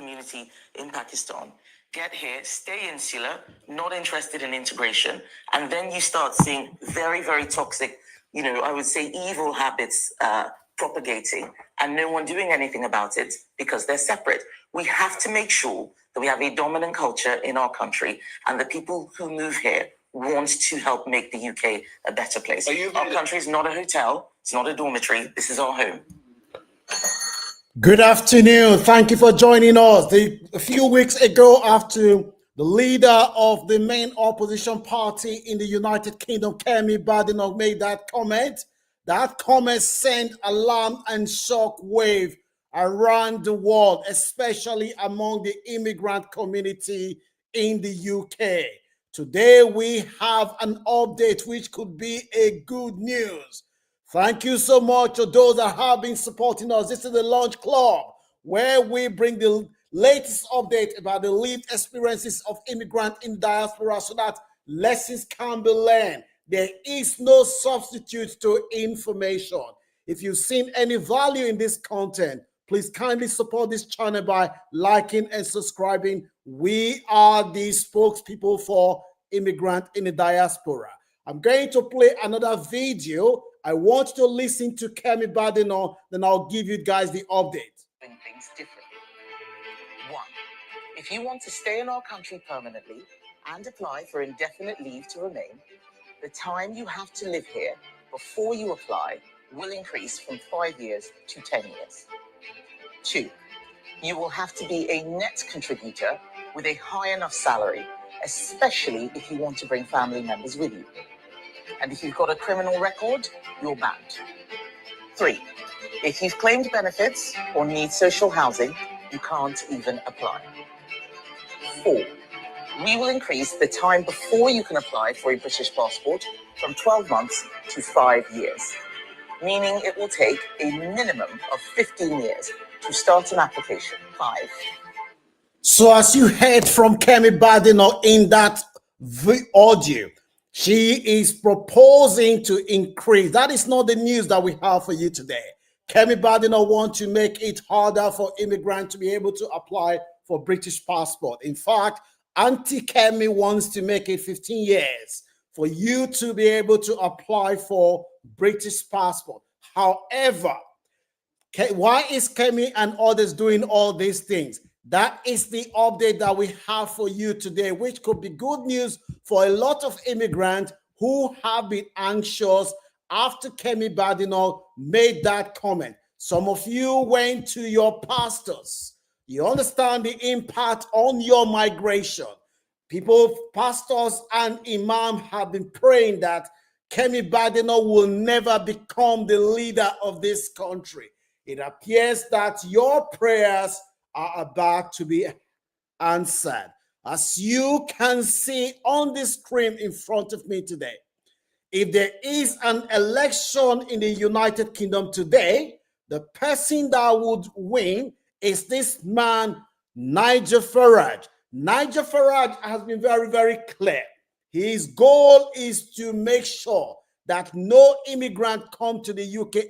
community in Pakistan, get here, stay insular, not interested in integration, and then you start seeing very, very toxic, I would say evil habits propagating, and no one doing anything about it because they're separate. We have to make sure that we have a dominant culture in our country, and the people who move here want to help make the UK a better place. Our country is not a hotel, it's not a dormitory, this is our home. Good afternoon. Thank you for joining us. A few weeks ago, after the leader of the main opposition party in the United Kingdom, Kemi Badenoch, made that comment sent alarm and shock wave around the world, especially among the immigrant community in the UK. Today, we have an update which could be a good news. Thank you so much to those that have been supporting us. This is the Launch Club, where we bring the latest update about the lived experiences of immigrants in diaspora so that lessons can be learned. There is no substitute to information. If you've seen any value in this content, please kindly support this channel by liking and subscribing. We are the spokespeople for immigrants in the diaspora. I'm going to play another video. I want you to listen to Kemi Badenoch, then I'll give you guys the update. Things differently. 1. If you want to stay in our country permanently and apply for indefinite leave to remain, the time you have to live here before you apply will increase from 5 years to 10 years. 2. You will have to be a net contributor with a high enough salary, especially if you want to bring family members with you. And if you've got a criminal record, you're banned. 3. If you've claimed benefits or need social housing, you can't even apply. 4. We will increase the time before you can apply for a British passport from 12 months to 5 years, meaning it will take a minimum of 15 years to start an application. 5. So as you heard from Kemi Badenoch in that audio, she is proposing to increase. That is not the news that we have for you today. Kemi Badenoch wants to make it harder for immigrants to be able to apply for British passport. In fact, Auntie Kemi wants to make it 15 years for you to be able to apply for British passport. However, why is Kemi and others doing all these things? That is the update that we have for you today, which could be good news for a lot of immigrants who have been anxious after Kemi Badenoch made that comment. Some of you went to your pastors. You understand the impact on your migration. People, pastors and imams have been praying that Kemi Badenoch will never become the leader of this country. It appears that your prayers are about to be answered. As you can see on the screen in front of me today, if there is an election in the United Kingdom today, the person that would win is this man, Nigel Farage. Nigel Farage has been very, very clear. His goal is to make sure that no immigrant come to the UK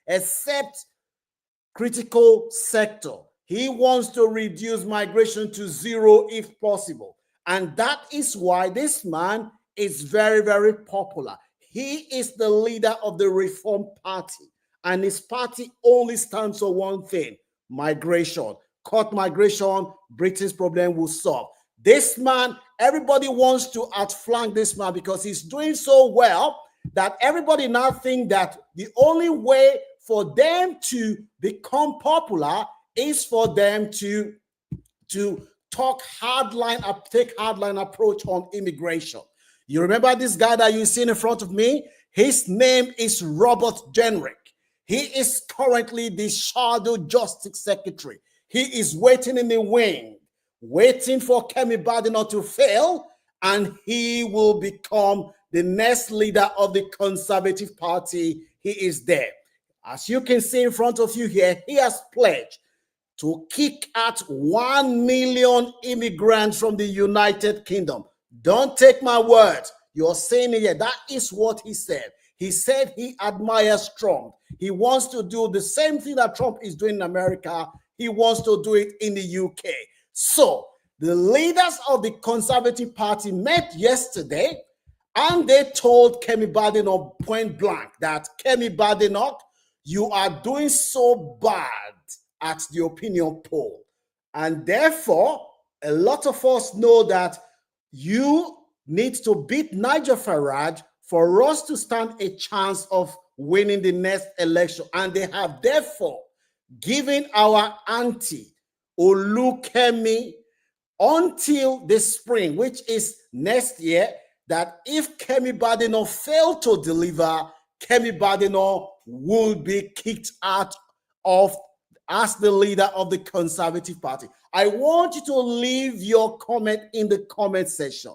except critical sector. He wants to reduce migration to zero if possible. And that is why this man is very, very popular. He is the leader of the Reform Party. And his party only stands for one thing: migration. Cut migration, Britain's problem will solve. This man, everybody wants to outflank this man because he's doing so well that everybody now think that the only way for them to become popular is for them to talk hardline, take hardline approach on immigration. You remember this guy that you see in front of me? His name is Robert Jenrick. He is currently the Shadow Justice Secretary. He is waiting in the wing, waiting for Kemi Badenoch to fail, and he will become the next leader of the Conservative Party. He is there. As you can see in front of you here, he has pledged to kick out 1 million immigrants from the United Kingdom. Don't take my word. You're saying it here. That is what he said. He said he admires Trump. He wants to do the same thing that Trump is doing in America. he wants to do it in the UK. So the leaders of the Conservative Party met yesterday and they told Kemi Badenoch point blank that, Kemi Badenoch, you are doing so bad at the opinion poll. And therefore, a lot of us know that you need to beat Nigel Farage for us to stand a chance of winning the next election. And they have therefore given our auntie, Olukemi, until the spring, which is next year, that if Kemi Badenoch failed to deliver, Kemi Badenoch will be kicked out of as the leader of the Conservative Party. I want you to leave your comment in the comment section.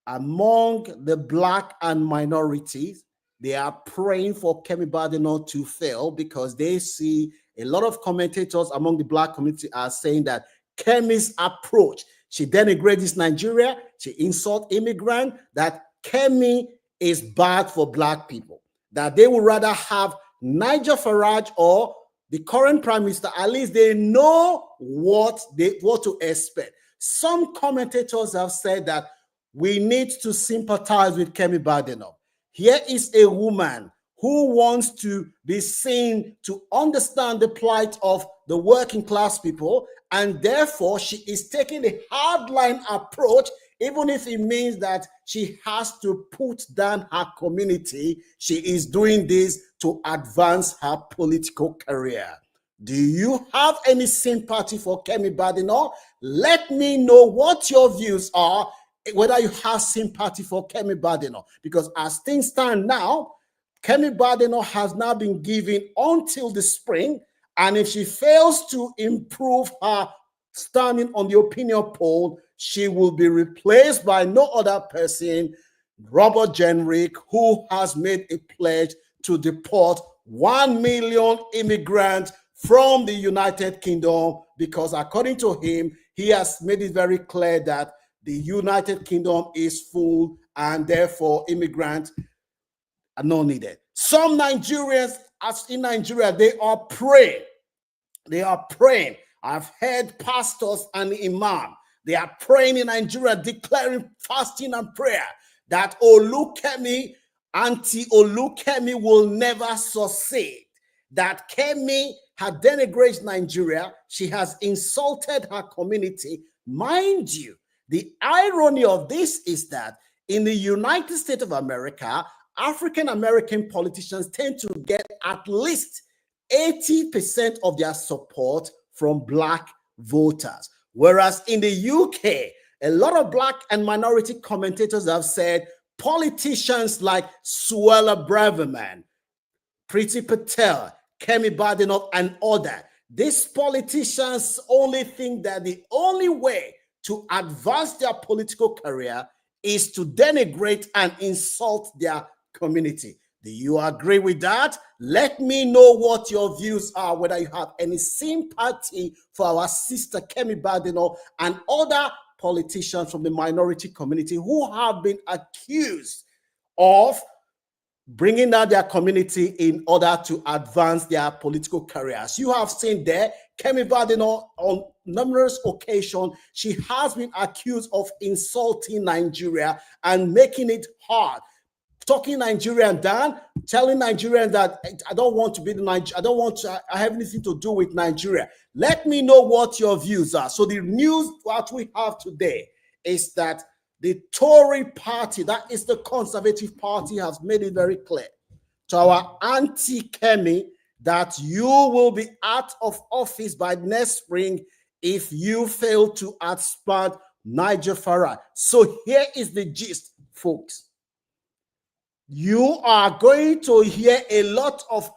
Among the Black and minorities, they are praying for Kemi Badenoch to fail because they see a lot of commentators among the Black community are saying that Kemi's approach, she denigrates Nigeria, she insults immigrants, that Kemi is bad for Black people, that they would rather have Nigel Farage or the current prime minister. At least they know what to expect. Some commentators have said that we need to sympathize with Kemi Badenoch. Here is a woman who wants to be seen to understand the plight of the working class people, and therefore she is taking a hardline approach, even if it means that she has to put down her community. She is doing this to advance her political career. Do you have any sympathy for Kemi Badenoch? Let me know what your views are, whether you have sympathy for Kemi Badenoch, because as things stand now, Kemi Badenoch has now been given until the spring, and if she fails to improve her standing on the opinion poll, she will be replaced by no other person, Robert Jenrick, who has made a pledge to deport 1 million immigrants from the United Kingdom, because according to him, he has made it very clear that the United Kingdom is full and therefore immigrants are not needed. Some Nigerians, as in Nigeria, they are praying. They are praying. I've heard pastors and imam. They are praying in Nigeria, declaring fasting and prayer that Olukemi, Auntie Olukemi will never succeed. That Kemi had denigrated Nigeria. She has insulted her community. Mind you, the irony of this is that in the United States of America, African-American politicians tend to get at least 80% of their support from Black voters. Whereas in the UK, a lot of Black and minority commentators have said politicians like Suella Braverman, Priti Patel, Kemi Badenoch, and others, these politicians only think that the only way to advance their political career is to denigrate and insult their community. Do you agree with that? Let me know what your views are, whether you have any sympathy for our sister Kemi Badenoch and other politicians from the minority community who have been accused of bringing down their community in order to advance their political careers. You have seen there, Kemi Badenoch on numerous occasions, she has been accused of insulting Nigeria and making it hard, talking Nigerian down, telling Nigerians that I don't want to be the Niger, I have anything to do with Nigeria. Let me know what your views are. So the news that we have today is that the Tory party, that is the Conservative Party, has made it very clear to our Auntie Kemi that you will be out of office by next spring if you fail to outsmart Nigel Farage. So here is the gist, folks. You are going to hear a lot of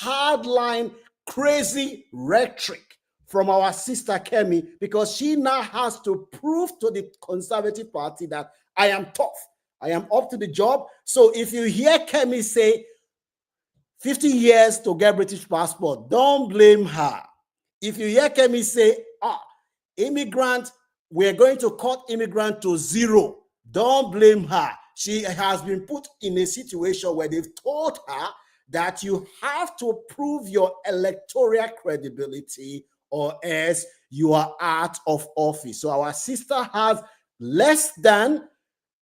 hardline, crazy rhetoric from our sister Kemi, because she now has to prove to the Conservative Party that I am tough, I am up to the job. So if you hear Kemi say 50 years to get British passport, don't blame her. If you hear Kemi say, immigrant, we're going to cut immigrant to 0, don't blame her. She has been put in a situation where they've told her that you have to prove your electoral credibility or else you are out of office. So our sister has less than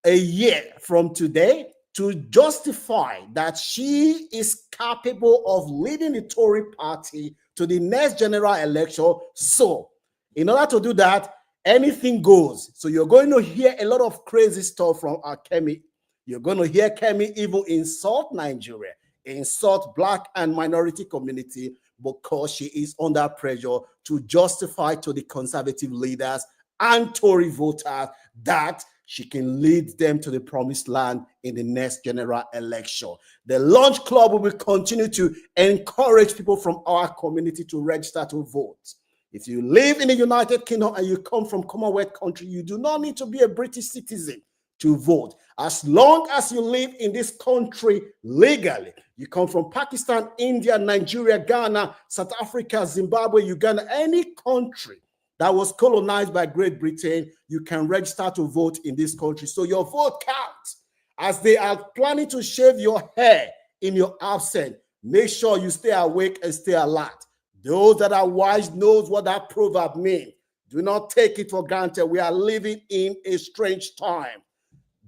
a year from today to justify that she is capable of leading the Tory party to the next general election. So in order to do that, anything goes. So you're going to hear a lot of crazy stuff from our Kemi. You're going to hear Kemi even insult Nigeria, insult Black and minority community, because she is under pressure to justify to the conservative leaders and Tory voters that she can lead them to the promised land in the next general election. The Launch Club will continue to encourage people from our community to register to vote. If you live in the United Kingdom and you come from Commonwealth country, you do not need to be a British citizen to vote. As long as you live in this country legally, you come from Pakistan, India, Nigeria, Ghana, South Africa, Zimbabwe, Uganda, any country that was colonized by Great Britain, you can register to vote in this country. So your vote counts. As they are planning to shave your hair in your absence, make sure you stay awake and stay alert. Those that are wise knows what that proverb means. Do not take it for granted. We are living in a strange time.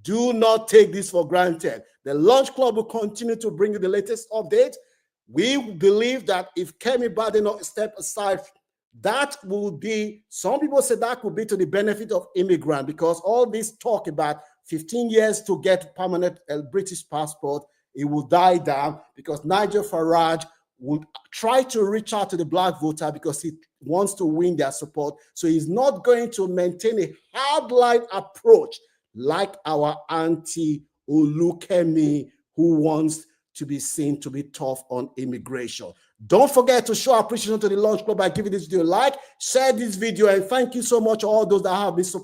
Do not take this for granted. The Launch Club will continue to bring you the latest update. We believe that if Kemi Badenoch step aside, that will be, some people say that will be to the benefit of immigrant, because all this talk about 15 years to get permanent British passport, it will die down, because Nigel Farage would try to reach out to the Black voter because he wants to win their support. So he's not going to maintain a hardline approach like our Auntie Kemi, who wants to be seen to be tough on immigration. Don't forget to show appreciation to the Launch Club by giving this video a like, share this video, and thank you so much to all those that have been supporting.